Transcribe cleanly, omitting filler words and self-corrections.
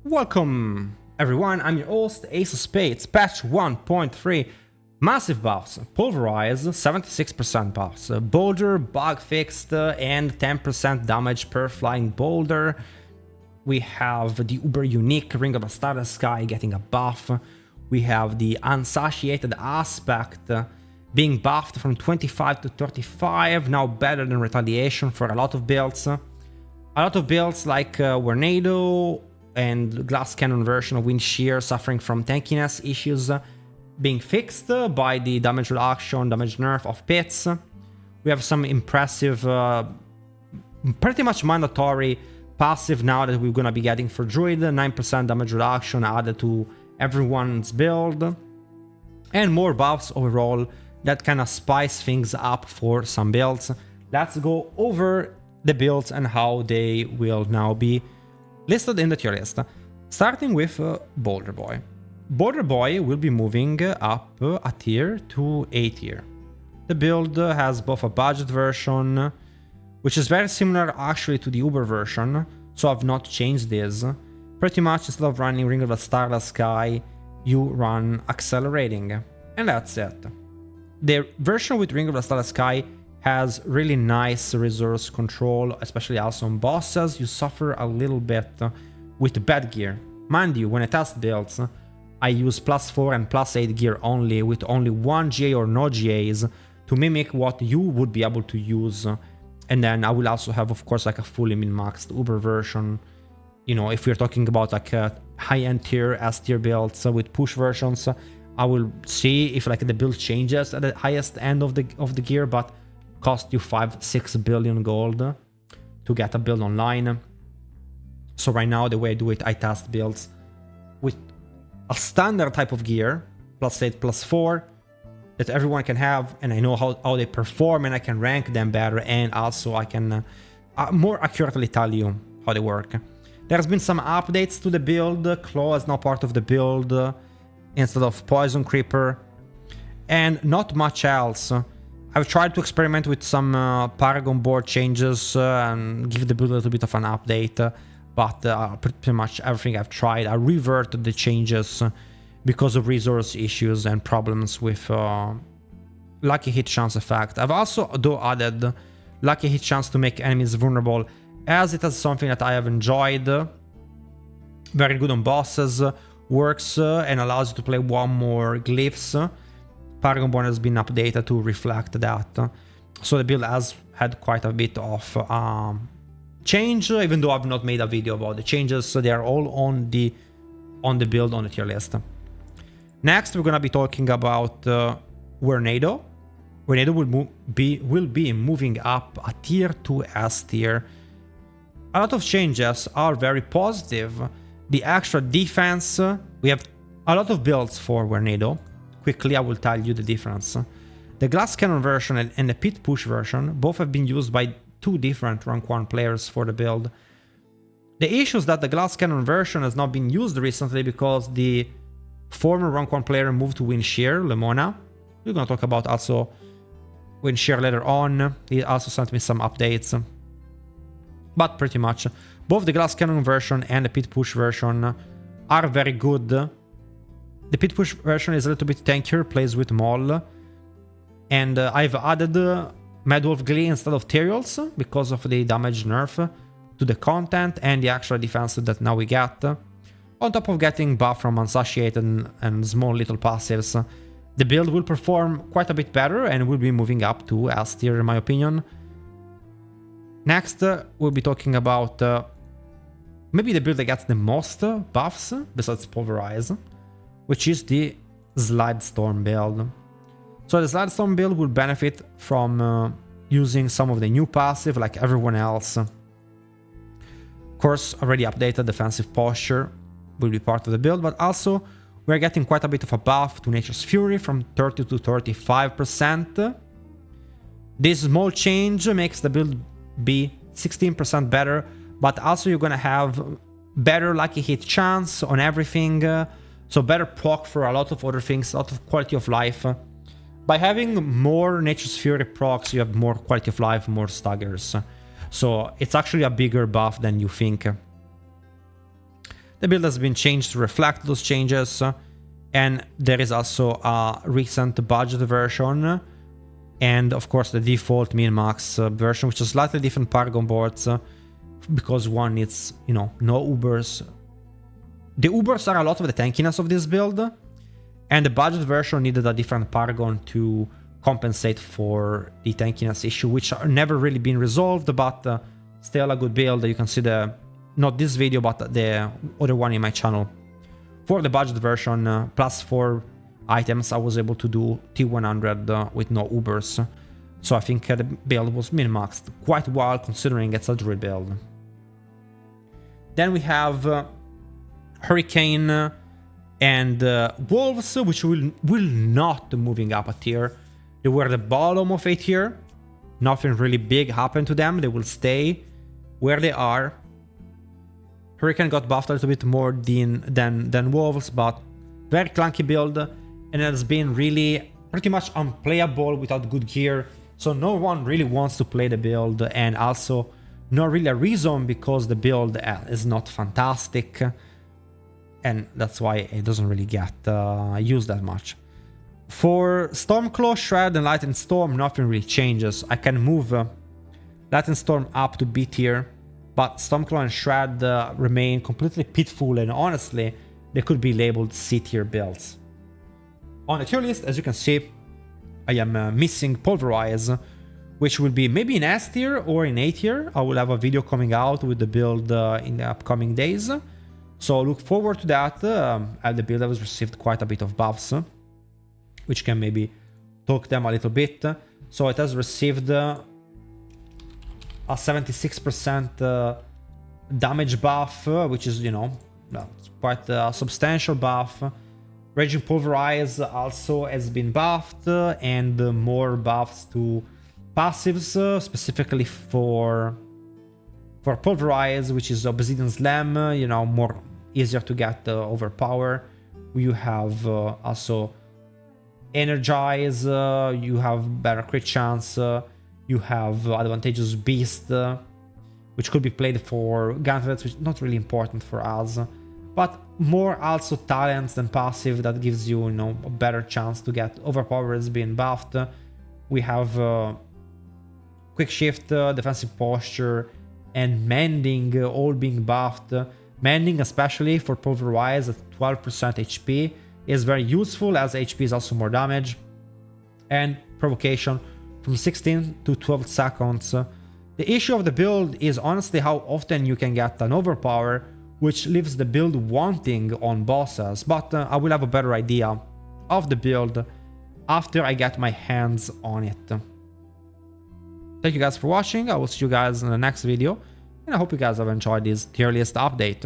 Welcome everyone, I'm your host, Ace of Spades, patch 1.3, massive buffs, Pulverize, 76% buffs, Boulder, bug fixed, and 10% damage per flying boulder. We have the uber unique Ring of the Starless Sky getting a buff. We have the unsatiated aspect being buffed from 25 to 35, now better than Retaliation for a lot of builds. A lot of builds like Tornado and Glass Cannon version of Wind Shear suffering from tankiness issues being fixed by the damage reduction, damage nerf of Pits. We have some impressive, pretty much mandatory passive now that we're gonna be getting for Druid, 9% damage reduction added to everyone's build, and more buffs overall that kind of spice things up for some builds. Let's go over the builds and how they will now be listed in the tier list. Starting with Boulder Boy. Boulder Boy will be moving up a tier to A tier. The build has both a budget version, which is very similar actually to the Uber version, so I've not changed this. Pretty much instead of running Ring of the Starless Sky, you run Accelerating, and that's it. The version with Ring of the Starless Sky has really nice resource control, especially also on bosses. You suffer a little bit with bad gear. Mind you, when I test builds, I use +4 and +8 gear only, with only 1 GA or no GAs to mimic what you would be able to use. And then I will also have, of course, like a fully min-maxed Uber version. You know, if we're talking about like a high-end tier, S-tier builds with push versions, I will see if like the build changes at the highest end of the gear, but cost you 5-6 billion gold to get a build online. So right now the way I do it, I test builds with a standard type of gear, +8, +4, that everyone can have, and I know how they perform, and I can rank them better, and also I can more accurately tell you how they work. There's been some updates to the build. Claw is now part of the build instead of Poison Creeper, and not much else. I've tried to experiment with some Paragon board changes and give the build a little bit of an update, but pretty much everything I've tried, I reverted the changes because of resource issues and problems with lucky hit chance effect. I've also though added lucky hit chance to make enemies vulnerable, as it is something that I have enjoyed. Very good on bosses, works and allows you to play one more glyphs. Paragon Born has been updated to reflect that. So the build has had quite a bit of change, even though I've not made a video about the changes. So they are all on the build on the tier list. Next, we're gonna be talking about Tornado. Tornado will be moving up a tier to S tier. A lot of changes are very positive. The extra defense, we have a lot of builds for Tornado. Quickly, I will tell you the difference. The Glass Cannon version and the Pit Push version both have been used by two different rank 1 players for the build. The issue is that the Glass Cannon version has not been used recently because the former rank 1 player moved to Wind Shear, Lemona. We're gonna talk about also Wind Shear later on. He also sent me some updates. But pretty much, both the Glass Cannon version and the Pit Push version are very good. The Pit Push version is a little bit tankier, plays with Maul. And I've added Mad Wolf Glee instead of Terials because of the damage nerf to the content and the extra defense that now we get. On top of getting buff from unsatiated and small little passives, the build will perform quite a bit better and will be moving up to S tier in my opinion. Next, we'll be talking about maybe the build that gets the most buffs besides Pulverize, which is the Slide Storm build. So the Slide Storm build will benefit from using some of the new passive like everyone else. Of course, already updated defensive posture will be part of the build, but also we're getting quite a bit of a buff to Nature's Fury from 30 to 35%. This small change makes the build be 16% better, but also you're gonna have better lucky hit chance on everything, so better proc for a lot of other things, a lot of quality of life. By having more Nature's Fury procs, you have more quality of life, more staggers. So it's actually a bigger buff than you think. The build has been changed to reflect those changes, and there is also a recent budget version, and of course the default min-max version, which is slightly different Paragon boards, because one needs, you know, no Ubers. The Ubers are a lot of the tankiness of this build, and the budget version needed a different Paragon to compensate for the tankiness issue, which are never really been resolved, but still a good build. You can see the, not this video, but the other one in my channel. For the budget version, plus 4 items, I was able to do T100 with no Ubers. So I think the build was min-maxed quite well, considering it's a Druid build. Then we have Hurricane and Wolves, which will not moving up a tier. They were the bottom of a tier. Nothing really big happened to them. They will stay where they are. Hurricane got buffed a little bit more than Wolves, but very clunky build, and it has been really pretty much unplayable without good gear. So no one really wants to play the build, and also not really a reason, because the build is not fantastic, and that's why it doesn't really get used that much. For Stormclaw, Shred, and Lightning Storm, nothing really changes. I can move Lightning Storm up to B tier, but Stormclaw and Shred remain completely pitiful, and honestly, they could be labeled C tier builds. On the tier list, as you can see, I am missing Pulverize, which will be maybe in S tier or in A tier. I will have a video coming out with the build in the upcoming days, so look forward to that. The build has received quite a bit of buffs, which can maybe talk them a little bit. So it has received a 76% damage buff, which is, you know, quite a substantial buff. Raging Pulverize also has been buffed, and more buffs to passives, specifically for Pulverize, which is Obsidian Slam, you know, more easier to get overpower. You have also Energize, you have better crit chance, you have advantageous Beast, which could be played for gauntlets, which is not really important for us, but more also talents than passive that gives you, you know, a better chance to get overpowers being buffed. We have Quick Shift, Defensive Posture, and Mending all being buffed. Mending, especially for Pulverize at 12% HP, is very useful, as HP is also more damage. And Provocation from 16 to 12 seconds. The issue of the build is honestly how often you can get an overpower, which leaves the build wanting on bosses, but I will have a better idea of the build after I get my hands on it. Thank you guys for watching. I will see you guys in the next video, and I hope you guys have enjoyed this tier list update.